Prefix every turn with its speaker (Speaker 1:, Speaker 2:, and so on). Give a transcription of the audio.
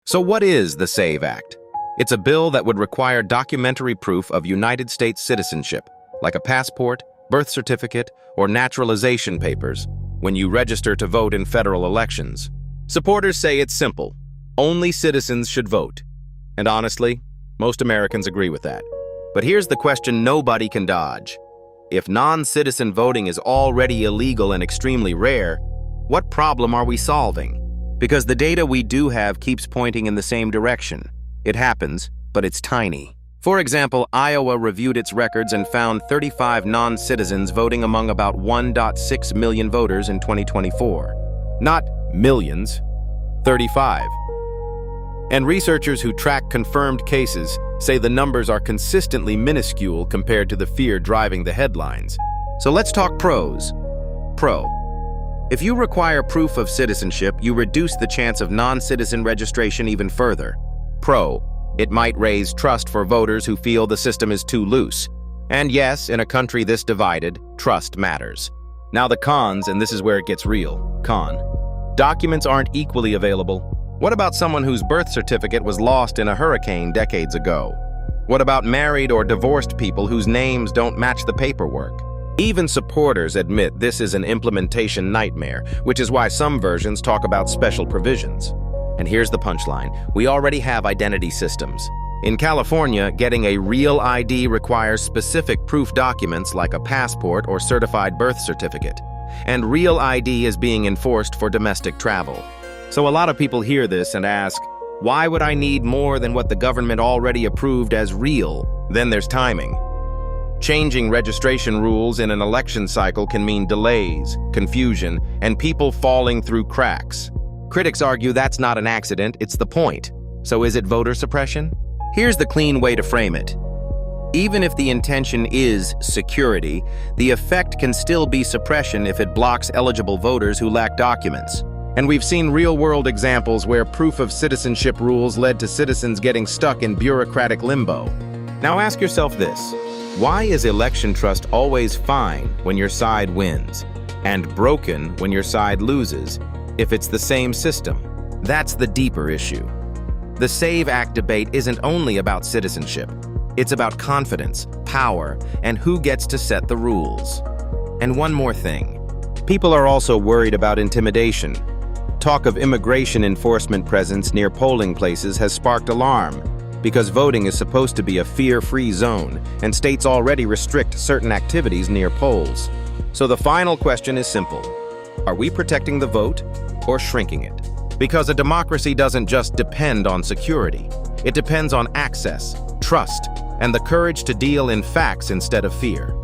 Speaker 1: So what is the SAVE Act? It's a bill that would require documentary proof of United States citizenship, like a passport, birth certificate, or naturalization papers, when you register to vote in federal elections. Supporters say it's simple. Only citizens should vote. And honestly, most Americans agree with that. But here's the question nobody can dodge. If non-citizen voting is already illegal and extremely rare, what problem are we solving? Because the data we do have keeps pointing in the same direction. It happens, but it's tiny. For example, Iowa reviewed its records and found 35 non-citizens voting among about 1.6 million voters in 2024. Not millions, 35. And researchers who track confirmed cases say the numbers are consistently minuscule compared to the fear driving the headlines. So let's talk pros. Pro. If you require proof of citizenship, you reduce the chance of non-citizen registration even further. Pro. It might raise trust for voters who feel the system is too loose. And yes, in a country this divided, trust matters. Now the cons, and this is where it gets real. Con. Documents aren't equally available. What about someone whose birth certificate was lost in a hurricane decades ago? What about married or divorced people whose names don't match the paperwork? Even supporters admit this is an implementation nightmare, which is why some versions talk about special provisions. And here's the punchline. We already have identity systems. In California, getting a real ID requires specific proof documents like a passport or certified birth certificate. And real ID is being enforced for domestic travel. So a lot of people hear this and ask, why would I need more than what the government already approved as real? Then there's timing. Changing registration rules in an election cycle can mean delays, confusion, and people falling through cracks. Critics argue that's not an accident, it's the point. So is it voter suppression? Here's the clean way to frame it. Even if the intention is security, the effect can still be suppression if it blocks eligible voters who lack documents. And we've seen real-world examples where proof of citizenship rules led to citizens getting stuck in bureaucratic limbo. Now ask yourself this. Why is election trust always fine when your side wins, and broken when your side loses, if it's the same system? That's the deeper issue. The SAVE Act debate isn't only about citizenship. It's about confidence, power, and who gets to set the rules. And one more thing. People are also worried about intimidation. Talk of immigration enforcement presence near polling places has sparked alarm, because voting is supposed to be a fear-free zone, and states already restrict certain activities near polls. So the final question is simple. Are we protecting the vote or shrinking it? Because a democracy doesn't just depend on security. It depends on access, trust, and the courage to deal in facts instead of fear.